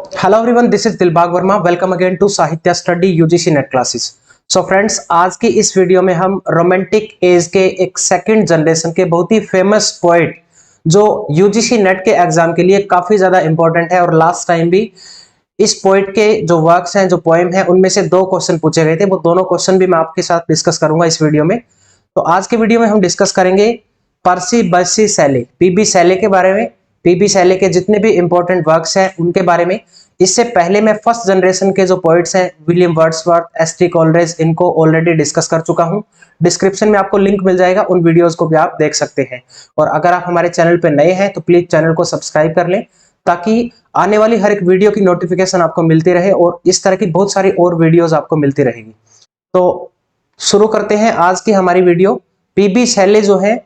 Hello everyone, this is Dilbagh Verma. Welcome again to Sahitya study UGC NET classes. So friends, आज की इस video में हम रोमांटिक एज के एक सेकंड जनरेशन के बहुत ही फेमस पोएट जो यूजीसी नेट के एग्जाम के लिए काफी ज्यादा इंपॉर्टेंट है और लास्ट टाइम भी इस पोएट के जो वर्क्स हैं, जो पोएम है, उनमें से 2 क्वेश्चन पूछे गए थे। वो दोनों क्वेश्चन भी मैं आपके साथ डिस्कस करूंगा इस वीडियो में। तो आज के वीडियो में हम डिस्कस करेंगे पर्सी बायसी शेले, पीबी शेले के बारे में, पीबी शेले के जितने भी इंपॉर्टेंट वर्क्स हैं उनके बारे में। इससे पहले मैं फर्स्ट जनरेशन के जो पोइट्स हैं, विलियम वर्ड्सवर्थ, एस.टी. कोलरेज, इनको ऑलरेडी डिस्कस कर चुका हूं। डिस्क्रिप्शन में आपको लिंक मिल जाएगा, उन वीडियोस को भी आप देख सकते हैं। और अगर आप हमारे चैनल पे नए हैं तो प्लीज चैनल को सब्सक्राइब कर लें, ताकि आने वाली हर एक वीडियो की नोटिफिकेशन आपको मिलती रहे और इस तरह की बहुत सारी और वीडियोस आपको मिलती रहेगी। तो शुरू करते हैं आज की हमारी वीडियो। पीबी शेले जो है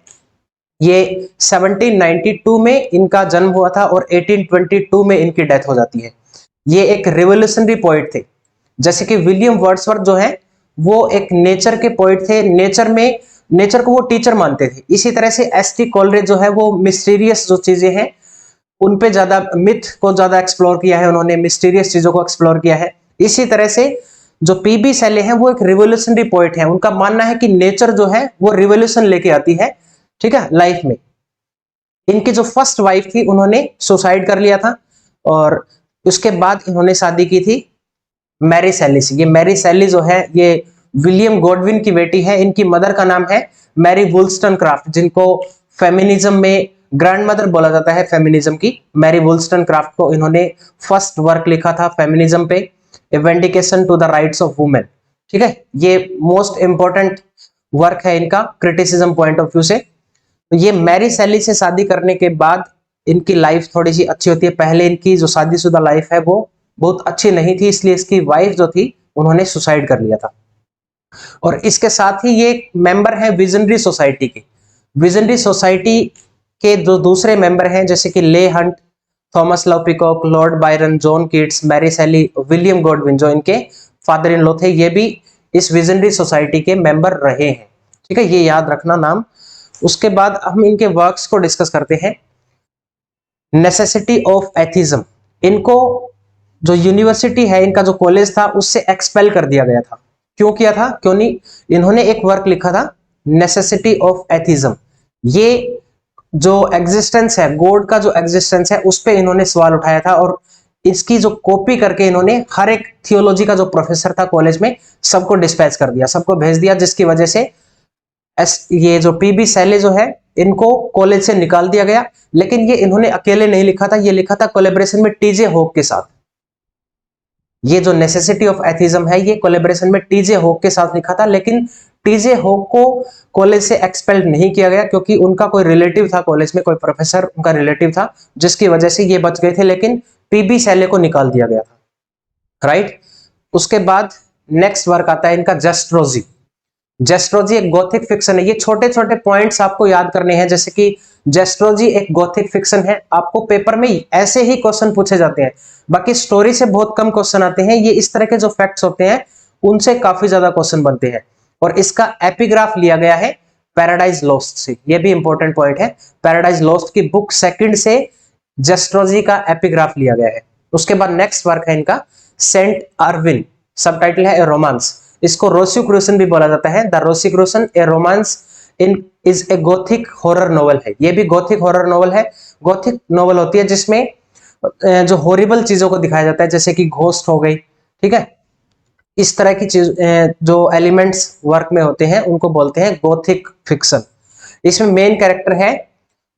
ये 1792 में इनका जन्म हुआ था और 1822 में इनकी डेथ हो जाती है। ये एक रिवोल्यूशनरी पोइट थे। जैसे कि विलियम वर्ड्सवर्थ जो है वो एक नेचर के पोइट थे, नेचर को वो टीचर मानते थे। इसी तरह से एस.टी. कोलरेज जो है वो मिस्टीरियस जो चीजें हैं उन पे ज्यादा, मिथ को ज्यादा एक्सप्लोर किया है उन्होंने, मिस्टीरियस चीजों को एक्सप्लोर किया है। इसी तरह से जो पीबी शेले हैं वो एक रिवोल्यूशनरी पोइट है। उनका मानना है कि नेचर जो है वो रिवोल्यूशन लेके आती है, ठीक है, लाइफ में। इनकी जो फर्स्ट वाइफ थी उन्होंने सुसाइड कर लिया था और उसके बाद इन्होंने शादी की थी मैरी शेले से। ये मैरी शेले जो है ये विलियम गॉडविन की बेटी है। इनकी मदर का नाम है मैरी वुलस्टनक्राफ्ट, जिनको फेमिनिज्म में ग्रैंड मदर बोला जाता है फेमिनिज्म की। मैरी वुलस्टनक्राफ्ट को इन्होंने फर्स्ट वर्क लिखा था फेमिनिज्म पे, a vindication to the rights of women. ठीक है, ये मोस्ट इंपॉर्टेंट वर्क है इनका क्रिटिसिज्म पॉइंट ऑफ व्यू से। तो ये मैरी शेले से शादी करने के बाद इनकी लाइफ थोड़ी सी अच्छी होती है। पहले इनकी जो शादीशुदा लाइफ है वो बहुत अच्छी नहीं थी, इसलिए इसकी वाइफ जो थी उन्होंने सुसाइड कर लिया था। और इसके साथ ही ये मेंबर है विजनरी सोसाइटी के। विजनरी सोसाइटी के जो दूसरे मेंबर हैं जैसे कि Leigh Hunt, Thomas Love Peacock, Lord Byron, John Keats, Mary Shelley, William Godwin जो इनके फादर इन लॉ थे, ये भी इस विजनरी सोसाइटी के मेंबर रहे हैं। ठीक है, ये याद रखना नाम। उसके बाद हम इनके वर्क्स को डिस्कस करते हैं। नेसेसिटी ऑफ एथिज्म, इनको जो यूनिवर्सिटी है, इनका जो कॉलेज था उससे एक्सपेल कर दिया गया था। क्यों किया था? क्यों नहीं, इन्होंने एक वर्क लिखा था नेसेसिटी ऑफ एथिज्म। ये जो एग्जिस्टेंस है, गॉड का जो एग्जिस्टेंस है, उस पे इन्होंने सवाल उठाया था और इसकी जो कॉपी करके इन्होंने हर एक थियोलॉजी का जो प्रोफेसर था कॉलेज में सबको डिस्पैच कर दिया, सबको भेज दिया, जिसकी वजह से ये जो पीबी शेले जो है इनको कॉलेज से निकाल दिया गया। लेकिन ये इन्होंने अकेले नहीं लिखा था, ये लिखा था कोलैबोरेशन में टीजे होक के साथ। ये जो नेसेसिटी ऑफ एथिज्म है ये कोलैबोरेशन में टीजे होक के साथ लिखा था। लेकिन टीजे होक को कॉलेज से एक्सपेल्ड नहीं किया गया क्योंकि उनका कोई रिलेटिव था कॉलेज में, कोई प्रोफेसर उनका रिलेटिव था, जिसकी वजह से ये बच गए थे। लेकिन पीबी शेले को निकाल दिया गया था, राइट। उसके बाद नेक्स्ट वर्क आता है इनका जेस्ट्रोजी। जेस्ट्रोजी एक गॉथिक फिक्शन है। ये छोटे छोटे पॉइंट्स आपको याद करने हैं, जैसे कि जेस्ट्रोजी एक गॉथिक फिक्शन है। आपको पेपर में ऐसे ही क्वेश्चन पूछे जाते हैं, बाकी स्टोरी से बहुत कम क्वेश्चन आते हैं। ये इस तरह के जो फैक्ट्स होते हैं उनसे काफी ज्यादा क्वेश्चन बनते हैं। और इसका एपिग्राफ लिया गया है पैराडाइज लॉस्ट से। ये भी इंपॉर्टेंट पॉइंट है, पैराडाइज लॉस्ट की बुक सेकंड से जेस्ट्रोजी का एपिग्राफ लिया गया है। उसके बाद नेक्स्ट वर्क है इनका सेंट आर्विन, सब टाइटल है ए रोमांस। इसको रोसिक्रूशन भी बोला जाता है। The Rosicrucian a romance in is a gothic horror novel है। ये भी गोथिक हॉरर नॉवल है। गोथिक नॉवल होती है जिसमें जो हॉरिबल चीजों को दिखाया जाता है, जैसे कि घोस्ट हो गई, ठीक है, इस तरह की चीज जो एलिमेंट्स वर्क में होते हैं उनको बोलते हैं गोथिक फिक्शन। इसमें मेन कैरेक्टर है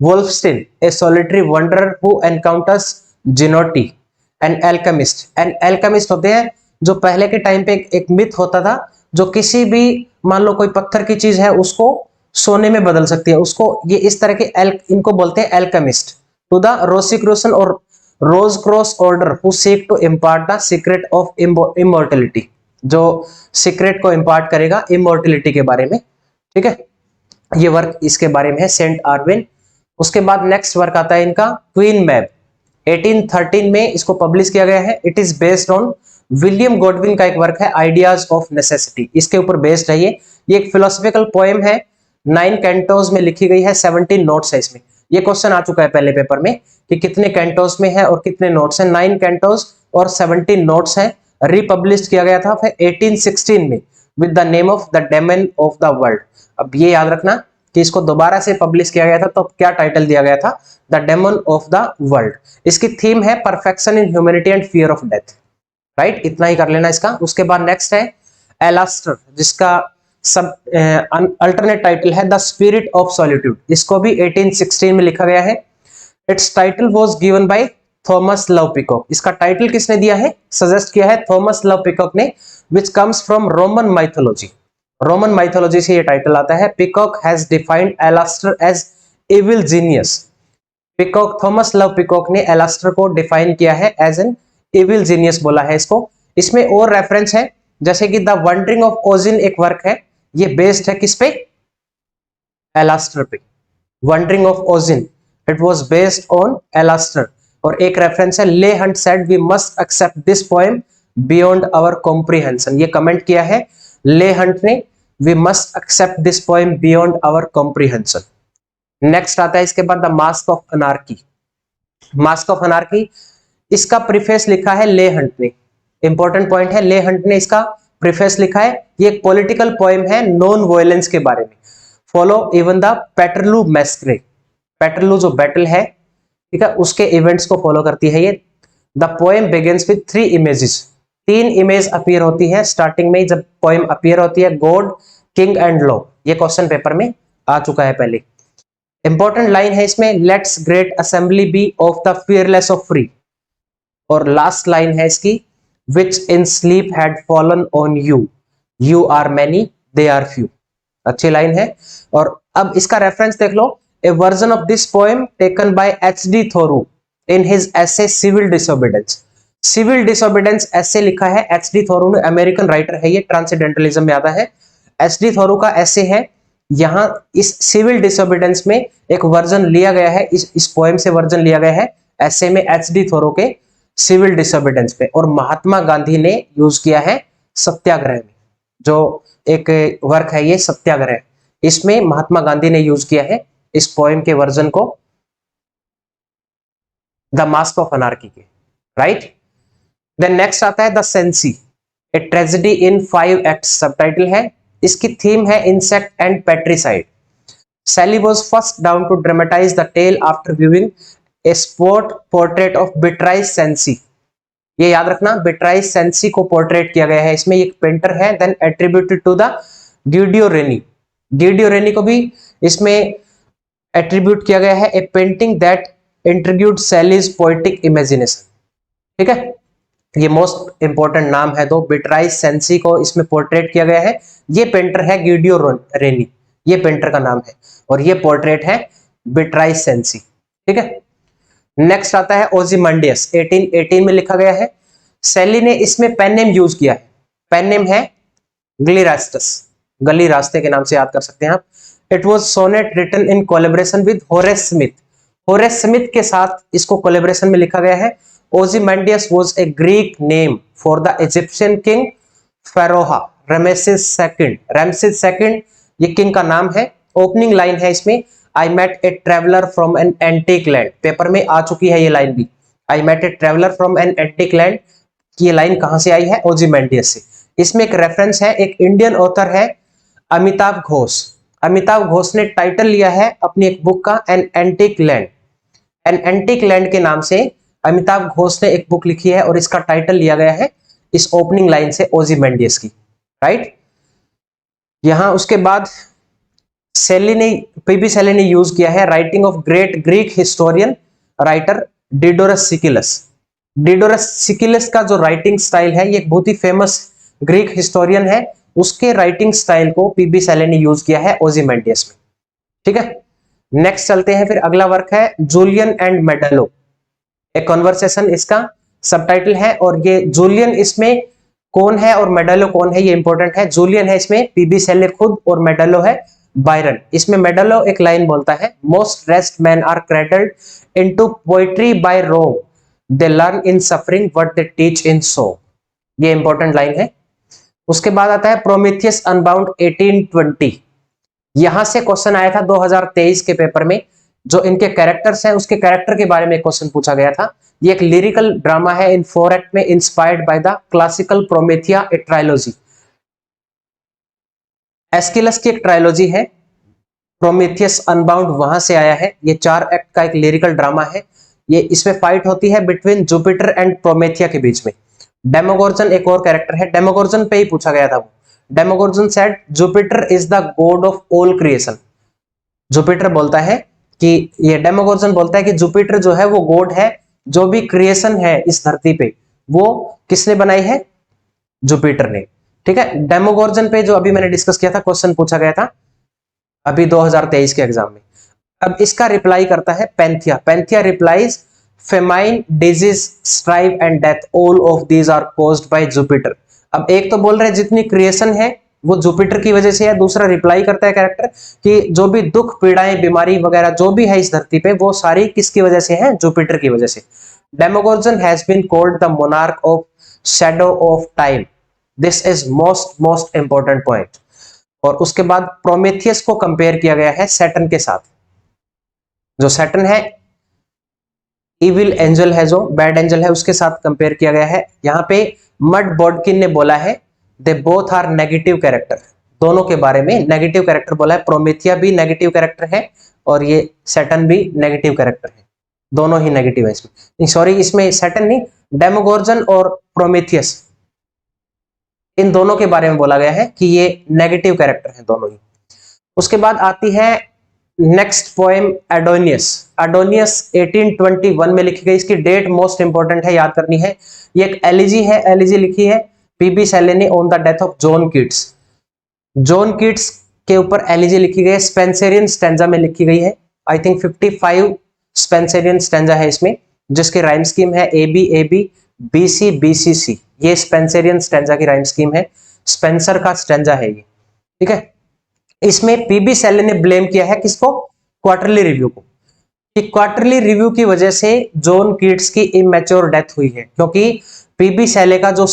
Wolfstein, a solitary wanderer who encounters Ginotti, an alchemist. An alchemist होते हैं जो पहले के टाइम पे एक मिथ होता था, जो किसी भी, मान लो कोई पत्थर की चीज है उसको सोने में बदल सकती है, उसको ये इस तरह के इनको बोलते हैं एल्केमिस्ट। टू द रोसिक्रूशन और Rose Cross order who seek to impart the secret of immortality, जो सीक्रेट को इम्पार्ट करेगा इमोर्टलिटी के बारे में। ठीक है, ये वर्क इसके बारे में है, सेंट आर्विन। उसके बाद नेक्स्ट वर्क आता है इनका क्वीन मैब। 1813 में इसको पब्लिश किया गया है। It is based on William Godwin का एक वर्क है आइडियाज ऑफ नेसेसिटी, इसके ऊपर बेस्ड है ये एक फिलोसॉफिकल पोएम है। 9 कैंटोज में लिखी गई है, 17 नोट्स है इसमें। ये क्वेश्चन आ चुका है पहले पेपर में कि कितने कैंटोज में है और कितने नोट्स हैं। 9 कैंटोज और 70 नोट्स हैं। रिपब्लिश किया गया था फिर 1816 में with the name of the demon of the world. अब ये याद रखना कि इसको दोबारा से पब्लिश किया गया था तो क्या टाइटल दिया गया था, the demon of the world. इसकी थीम है perfection in humanity and fear of death. Right, इतना ही कर लेना इसका। उसके बाद नेक्स्ट है एलास्टर, जिसका सब अल्टरनेट टाइटल है द स्पिरिट ऑफ सॉलिट्यूड। इसको भी 1816 में लिखा गया है। It's title was given by Thomas Love peacock. इसका टाइटल किसने दिया है, सजेस्ट किया है थॉमस लव पिकॉक ने, which comes from Roman mythology. Roman mythology से ये टाइटल आता है। Peacock has defined Alastor as evil genius. Peacock, Thomas Love Peacock ने एलास्टर को डिफाइन किया है एज एन एविल जीनियस बोला है इसको। इसमें और रेफरेंस है, जैसे कि द वंडरिंग ऑफ ओजिन एक वर्क है, ये बेस्ड है किस पे, एलास्टर पे। Wandering of Oisin it was based on Alastor. और एक रेफरेंस है Leigh Hunt said we must accept this poem beyond our comprehension. ये कमेंट किया है ले हंट ने, we must accept this poem beyond our comprehension. Next आता है इसके बाद the mask of anarchy. Mask of anarchy, इसका प्रीफेस लिखा है ले हंट ने। इंपॉर्टेंट पॉइंट है, ले हंट ने इसका प्रीफेस लिखा है। ये एक पॉलिटिकल पोएम है नॉन वायलेंस के बारे में। Follow even the Peterloo massacre. Peterloo जो बैटल है, ठीक है, उसके इवेंट्स को फॉलो करती है ये। The poem begins with 3 images. 3 image appear होती है स्टार्टिंग में जब पोएम अपीयर होती है, गॉड, किंग एंड लॉ। ये क्वेश्चन पेपर में आ चुका है पहले। इंपॉर्टेंट लाइन है इसमें, let's great assembly be of the fearless of free. और लास्ट लाइन है इसकी, which in sleep had fallen on you, you are many they are few. अच्छी लाइन है। और अब इसका रेफरेंस देख लो, a version of this poem taken by H D. Thoreau in his essay civil disobedience. Civil disobedience ऐसे लिखा है एच.डी. थोरू ने, अमेरिकन राइटर है ये, ट्रांसेंडेंटलिज्म में आता है। एच.डी. थोरू का ऐसे है, यहाँ इस सिविल डिसोबीडेंस में एक वर्जन लिया गया है, इस पोएम से वर्जन लिया गया है ऐसे में एच.डी. थोरू के सिविल डिसोबीडेंस पे। और महात्मा गांधी ने यूज किया है सत्याग्रह में, जो एक वर्क है ये सत्याग्रह, इसमें महात्मा गांधी ने यूज किया है इस पोएम के वर्जन को, द मास्क ऑफ अनार्की के। राइट, देन नेक्स्ट आता है the Cenci, a tragedy in 5 acts. Subtitle है, इसकी थीम है incest and parricide. Sally was first down to dramatize the tale after viewing a sport portrait of Beatrice Cenci। ये याद रखना, Beatrice Cenci को portrait किया गया है इसमें, एक पेंटर है। Then attributed to the Guido Reni। Guido Reni को भी इसमें एट्रीब्यूट किया गया है, a painting that introduced Sally's poetic imagination. ठीक है, ये मोस्ट इंपॉर्टेंट नाम है दो। Beatrice Cenci को इसमें पोर्ट्रेट किया गया है, ये पेंटर है Guido Reni, ये पेंटर का नाम है। और ये पोर्ट्रेट है Beatrice Cenci। ठीक है, नेक्स्ट आता है ओzymandias, 1818 में लिखा गया है। शैली ने इसमें पेन नेम यूज किया है, पेन नेम है ग्लिरास्टस, गली रास्ते के नाम से याद कर सकते हैं आप। It was sonnet written in collaboration with Horace Smith. Horace Smith के साथ इसको कोलैबोरेशन में लिखा गया है। Ozymandias was a Greek name for the Egyptian king pharaoh Ramesses second, ये किंग का नाम है। ओपनिंग लाइन है इसमें, I met a traveller from an antique land. Paper में आ चुकी है ये लाइन भी, I met a traveller from an antique land. ये लाइन कहां से आई है, ओzymandias से। इसमें एक रेफरेंस है, एक इंडियन ऑथर है अमिताभ घोष। अमिताभ घोष ने टाइटल लिया है अपनी एक बुक का an antique land. An antique land के नाम से अमिताभ घोष ने एक बुक लिखी है और इसका टाइटल लिया गया है इस ओपनिंग लाइन से, ओzymandias की। राइट, यहां उसके बाद पीबी शैली ने यूज किया है writing of great Greek historian writer Diodorus Siculus. Diodorus Siculus का जो राइटिंग स्टाइल है, ये बहुत ही फेमस ग्रीक हिस्टोरियन है, उसके राइटिंग स्टाइल को पीबी शैली ने यूज किया है ओzymandias में। ठीक है, नेक्स्ट चलते हैं फिर। अगला वर्क है जूलियन एंड मेडलो, ए कॉन्वर्सेशन इसका सबटाइटल है। और ये जूलियन इसमें कौन है और मेडलो कौन है, ये इंपॉर्टेंट है। जूलियन है इसमें पीबी शैली खुद, और मेडलो है बायरन। इसमें मेडलो एक लाइन बोलता है, most rest man are cradled into poetry by Rome, they learn in suffering what they teach in song. ये इंपॉर्टेंट लाइन है। उसके बाद आता है प्रोमेथियस अनबाउंड 1820। यहां से क्वेश्चन आया था 2023 के पेपर में। जो इनके कैरेक्टर्स हैं उसके कैरेक्टर के बारे में क्वेश्चन पूछा गया था। ये एक लिरिकल ड्रामा है इन 4 एक्ट में, inspired by the classical Prometheia a trilogy. Aeschylus की एक ट्रायोलॉजी है, प्रोमेथियस अनबाउंड वहां से आया है। ये 4 एक्ट का एक लिरिकल ड्रामा है। ये इसमें फाइट होती है बिटवीन जुपिटर एंड प्रोमेथिया के बीच में। डेमोगोर्जन एक और कैरेक्टर है, डेमोगोर्जन पे ही पूछा गया था वो। Demogorgon said Jupiter is the god of all creation. Jupiter बोलता है कि ये डेमोगोर्जन बोलता है कि जुपिटर जो है वो गॉड है, जो भी क्रिएशन है इस धरती पे वो किसने बनाई है? जुपिटर ने। ठीक है, डेमोगोर्जन पे जो अभी मैंने डिस्कस किया था, क्वेश्चन पूछा गया था अभी 2023 के एग्जाम में। अब इसका रिप्लाई करता है Panthea. Panthea replies famine, disease, strife and death, all of these are caused by Jupiter. अब एक तो बोल रहे हैं जितनी क्रिएशन है वो जुपिटर की वजह से है, दूसरा रिप्लाई करता है कैरेक्टर कि जो भी दुख, पीड़ाएं, बीमारी वगैरह जो भी है इस धरती पे वो सारी किसकी वजह से है? जुपिटर की वजह से। Demogorgon has been called the monarch of shadow of time. This is most important point. और उसके बाद प्रोमेथियस को कंपेयर किया गया है सैटर्न के साथ। जो सैटर्न है इविल एंजल है, जो बैड एंजल है, उसके साथ कंपेयर किया गया है। यहाँ पे मड बॉडकिन ने बोला है they both are negative character. दोनों के बारे में नेगेटिव कैरेक्टर बोला है। प्रोमेथिया भी नेगेटिव कैरेक्टर है और ये सैटर्न भी नेगेटिव कैरेक्टर है। दोनों ही नेगेटिव है इसमें। सॉरी, इसमें सैटर्न नहीं, डेमोगोर्जन और प्रोमेथियस, इन दोनों के बारे में बोला गया है कि ये नेगेटिव कैरेक्टर हैं दोनों ही। उसके बाद आती है नेक्स्ट पोएम एडोनियस। एडोनियस 1821 में लिखी गई। इसकी डेट मोस्ट इंपॉर्टेंट है, याद करनी है। ये एक एलिजी है, एलिजी लिखी है पीबी शेले ने on the death of John Keats. John Keats के ऊपर एलिजी लिखी गई है, स्पेंसरियन स्टैंजा में लिखी गई है। आई थिंक 55 स्पेंसरियन स्टैंजा है इसमें, जिसकी राइम स्कीम है ए बी बी सी सी। ये स्पेंसरियन स्टैंजा की राइम स्कीम है, स्पेंसर का स्टैंजा है ये। ठीक है, इसमें पीबी शेले ने ब्लेम किया है किसको? क्वार्टरली रिव्यू को, कि क्वार्टरली रिव्यू की वजह से जॉन कीट्स की इमेच्योर डेथ हुई है। क्योंकि पीबी शेले का जो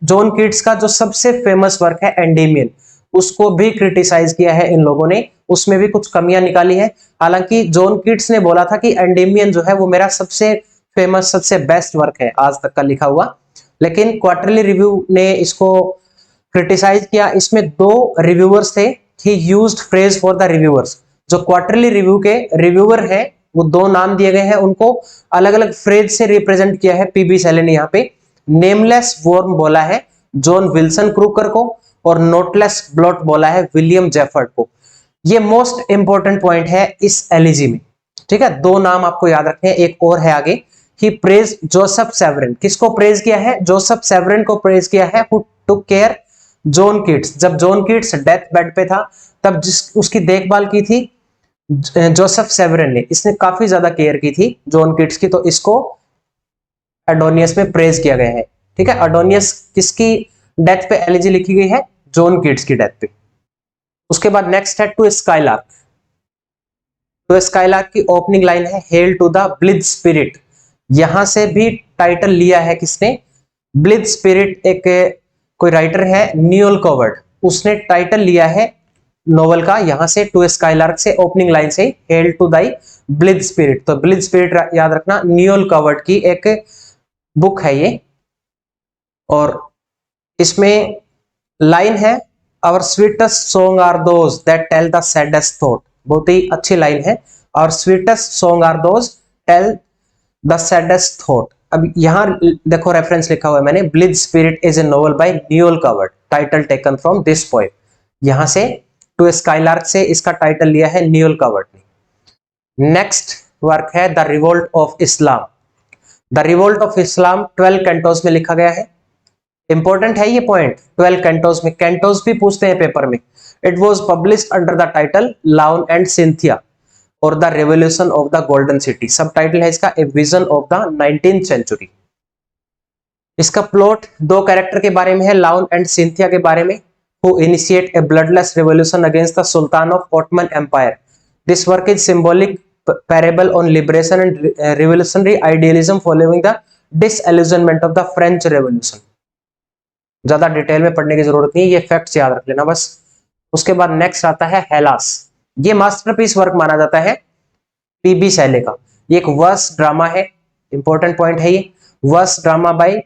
जॉन कीट्स का जो सबसे फेमस वर्क है एंडेमियन, उसको भी क्रिटिसाइज किया है इन लोगों ने, उसमें भी कुछ कमियां निकाली है। हालांकि जॉन कीट्स ने बोला था कि एंडेमियन जो है वो मेरा सबसे फेमस, सबसे बेस्ट वर्क है आज तक का लिखा हुआ, लेकिन क्वार्टरली रिव्यू ने इसको क्रिटिसाइज किया। इसमें 2 रिव्यूअर्स थे, ही used phrase for the reviewers. जो क्वार्टरली रिव्यू के रिव्यूअर हैं वो 2 नाम दिए गए हैं, उनको अलग अलग फ्रेज से रिप्रेजेंट किया है पीबी शेले ने। यहाँ पे नेमलेस वर्म बोला है जॉन विल्सन क्रूकर को, और नोटलेस ब्लॉट बोला है विलियम जेफर्ड को। ये मोस्ट इंपॉर्टेंट पॉइंट है इस एलिजी में। ठीक है, 2 नाम आपको याद रखने हैं। एक और है आगे, ही प्रेज जोसेफ सेवरिन। किसको प्रेज किया है? जोसेफ सेवरिन को प्रेज किया है, who took care John Keats. जब जॉन कीट्स डेथ बेड पे था तब जिस उसकी देखभाल की थी जोसेफ सेवरिन ने, इसने काफी ज्यादा केयर की थी जॉन कीट्स की, तो इसको एडोनियस में प्रेज किया गया है। ठीक है, एडोनियस किसकी डेथ पे एलिजी लिखी गई है? जॉन कीट्स की डेथ पे। उसके बाद नेक्स्ट है टू स्काईलार्क। टू स्काईलार्क की ओपनिंग लाइन है hail to the blithe spirit. यहां से भी टाइटल लिया है किसने? ब्लिथ स्पिरिट एक कोई राइटर है न्यूअल कॉवर्ड, उसने टाइटल लिया है नोवेल का यहां से टू स्काईलार्क से, ओपनिंग लाइन से hail to thy blithe spirit. तो ब्लिथ स्पिरिट याद रखना, न्यूअल कॉवर्ड की एक बुक है ये। और इसमें लाइन है our sweetest song are those that tell the saddest thought. बहुत ही अच्छी लाइन है, our sweetest song are those tell the saddest thought. अब यहां देखो रेफरेंस लिखा हुआ है मैंने, blithe spirit is a novel by Noel Coward, title taken from this poem. यहां से टू स्काईलार्क से इसका टाइटल लिया है न्यूअल कॉवर्ड ने। नेक्स्ट वर्क है the revolt of Islam. The revolt of Islam 12 Cantos में लिखा गया है। इंपॉर्टेंट है ये पॉइंट, 12 कैंटोस में, कैंटोस भी पूछते हैं पेपर में। It was published under the title Laon and Cynthia और the revolution of the golden city. Subtitle है इसका a vision of the 19th century. इसका प्लॉट 2 कैरेक्टर के बारे में है, लाउन एंड सिंथिया के बारे में, who initiate a bloodless revolution against the Sultan of Ottoman Empire. This work is symbolic parable on liberation and revolutionary idealism following the disillusionment of the French Revolution. ज्यादा detail में पढ़ने की जरूरत नहीं है, ये फैक्ट्स याद रख लेना बस। उसके बाद नेक्स्ट आता है हेलास। ये मास्टरपीस वर्क माना जाता है पीबी शैले का। ये एक वर्स ड्रामा है, इंपॉर्टेंट पॉइंट है ये, वर्स ड्रामा बाय।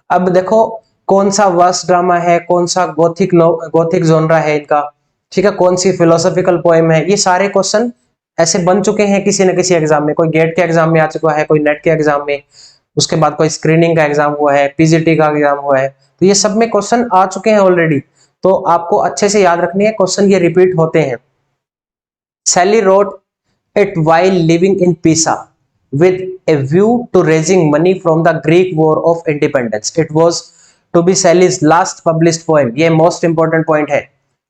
अब देखो कौन सा वर्स ड्रामा है, कौन सा गोथिक जोनरा है इनका, ठीक है, कौन सी फिलोसॉफिकल पोएम है, ये सारे क्वेश्चन ऐसे बन चुके हैं किसी न किसी एग्जाम में। कोई गेट के एग्जाम में आ चुका है, कोई नेट के एग्जाम में, उसके बाद कोई स्क्रीनिंग का एग्जाम हुआ है, पीजीटी का एग्जाम हुआ है, तो ये सब में क्वेश्चन आ चुके हैं ऑलरेडी। तो आपको अच्छे से याद रखनी है, क्वेश्चन ये रिपीट होते हैं। Sally wrote it while living in Pisa with a view to raising money from the Greek War of Independence. It was to be Sally's last published poem. ये most important point है।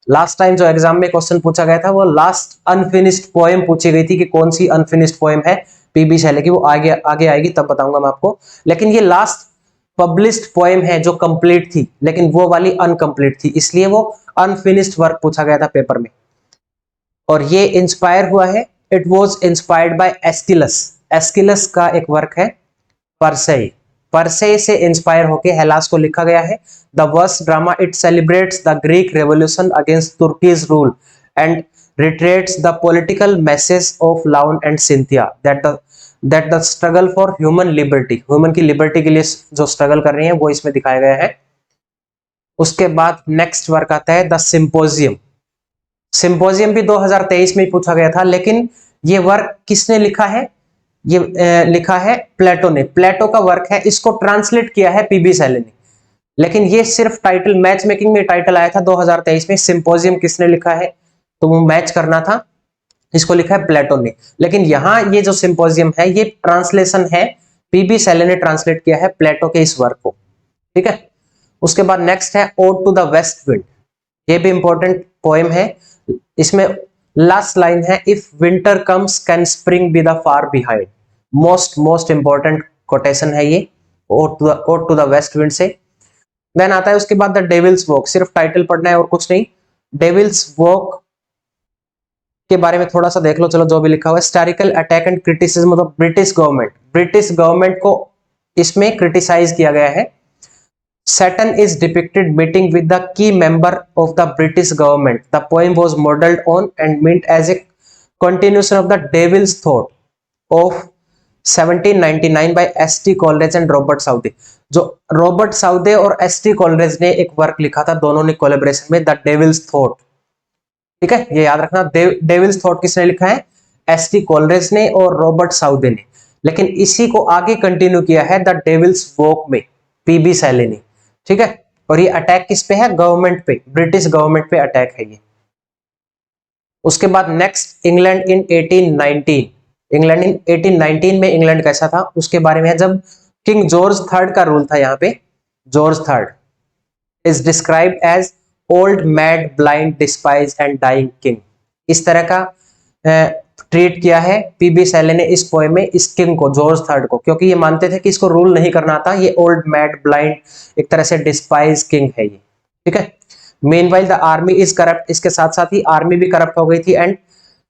Last time जो exam में question पूछा गया था वो last unfinished poem पूछी गई थी कि कौन सी अनफिनिश्ड पोएम है पीबी शैले की, वो आगे आगे आएगी तब बताऊंगा मैं आपको। लेकिन ये लास्ट पब्लिश्ड पोएम है जो कंप्लीट थी, लेकिन वो वाली अनकंप्लीट थी, इसलिए वो अनफिनिश्ड वर्क पूछा गया था पेपर में। और ये इंस्पायर हुआ है, it was inspired by Aeschylus. Aeschylus का एक वर्क है परसेई, परसेई से इंस्पायर होके हेलास को लिखा गया है। The verse drama it celebrates the Greek revolution against Turkey's rule and retreats the political message of Laon and सिंथिया that the struggle for human liberty, human की लिबर्टी के लिए जो स्ट्रगल कर रही है वो इसमें दिखाया गया है। उसके बाद नेक्स्ट वर्क आता है द सिंपोजियम। सिंपोजियम भी 2023 में ही पूछा गया था, लेकिन ये वर्क किसने लिखा है, ये लिखा है प्लेटो ने, प्लेटो का वर्क है, इसको ट्रांसलेट किया है पीबी शैले ने। लेकिन ये सिर्फ टाइटल, मैच मेकिंग में टाइटल आया था 2023 में, सिंपोजियम किसने लिखा है तो वो मैच करना था, इसको लिखा है प्लेटो ने। लेकिन यहाँ ये जो सिंपोजियम है ये ट्रांसलेशन है, पीबी शैले ने ट्रांसलेट किया है प्लेटो के इस वर्क को, ठीक है। उसके बाद नेक्स्ट है ode to the west wind, ये भी इंपॉर्टेंट पोएम है। इसमें लास्ट लाइन है if winter comes can spring be the far behind, most important quotation है ये ode to the west wind से। देन आता है उसके बाद द डेविल्स वॉक, सिर्फ टाइटल पढ़ना है और कुछ नहीं। डेविल्स वॉक के बारे में थोड़ा सा देख लो, चलो जो भी लिखा हुआ है, historical attack and criticism of British government, British government को इसमें क्रिटिसाइज किया गया है। Saturn is depicted meeting with the key member of the British government. The poem was modeled on and meant as a continuation of the Devil's Thought of 1799 by S.T. Coleridge and Robert Southey. जो Robert Southey और S.T. Coleridge ने एक work लिखा था, दोनों ने collaboration में, the devils thought, ठीक है, ये याद रखना। डेविल्स थॉट किसने लिखा है, S.T. Coleridge ने और रॉबर्ट साउदे ने। लेकिन इसी को आगे कंटिन्यू किया है द डेविल्स वॉक में पीबी शैले ने, ठीक है। और ये अटैक किस पे है, गवर्नमेंट पे, ब्रिटिश गवर्नमेंट पे अटैक है ये। उसके बाद next England in 1819, England in 1819 में इंग्लैंड कैसा था उसके बारे में है। जब किंग जॉर्ज थर्ड का रूल था यहाँ पे, George third is described as old mad blind despised and dying king, इस तरह का ट्रीट किया है पीबी शैले ने इस पोएम में इस किंग को, जॉर्ज थर्ड को, क्योंकि ये मानते थे कि इसको रूल नहीं करना था, ये ओल्ड मैड ब्लाइंड एक तरह से डिस्पाइज किंग है ये, ठीक है। Meanwhile the army is corrupt, इसके साथ साथ ही आर्मी भी करप्ट हो गई थी, and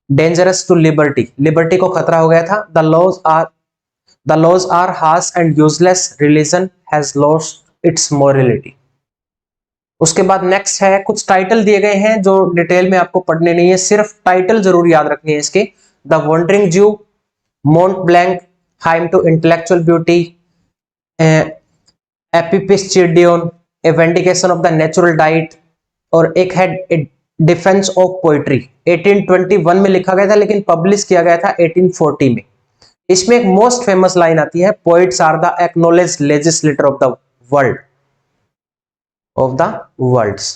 dangerous to liberty, liberty को खतरा हो गया था। The laws are harsh and useless, religion has lost its morality. उसके बाद नेक्स्ट है, कुछ टाइटल दिए गए हैं जो डिटेल में आपको पढ़ने नहीं है, सिर्फ टाइटल जरूर याद रखनी है इसके। The wandering Jew, Mont Blanc, hymn to intellectual beauty, Epipsychidion, a vindication of the natural diet, और एक है डिफेंस ऑफ पोइट्री। 1821 में लिखा गया था लेकिन पब्लिश किया गया था 1840 में। इसमें एक मोस्ट फेमस लाइन आती है, poets are the acknowledged legislator of the world, of the worlds.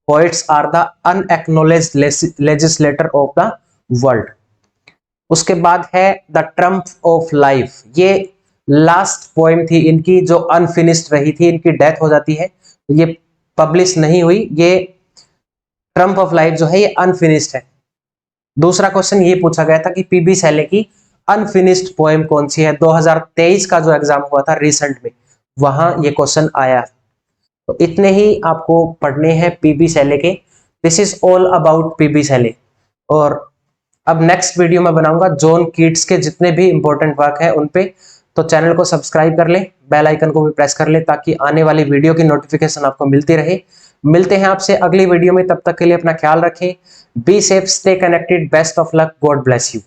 Poets are the unacknowledged legislator of the world. उसके बाद है The Trump of Life, ये लास्ट पोएम थी इनकी जो अनफिनिश्ड रही थी, इनकी डेथ हो जाती है तो ये पब्लिश नहीं हुई, ये ट्रम्प ऑफ लाइफ जो है ये अनफिनिश्ड है। दूसरा क्वेश्चन ये पूछा गया था कि पीबी शैले की अनफिनिश्ड पोएम कौन सी है, 2023 का जो एग्जाम हुआ था रिसेंट में, वहां ये क्वेश्चन आया। तो इतने ही आपको पढ़ने हैं पीबी शैले के। This is all about P B Shelley. और अब नेक्स्ट वीडियो में बनाऊंगा जॉन कीट्स के जितने भी इंपॉर्टेंट वर्क है उन पे, तो चैनल को सब्सक्राइब कर ले, बेल आइकन को भी प्रेस कर ले ताकि आने वाली वीडियो की नोटिफिकेशन आपको मिलती रहे। मिलते हैं आपसे अगली वीडियो में, तब तक के लिए अपना ख्याल रखें, be safe, stay connected, best of luck, God bless you.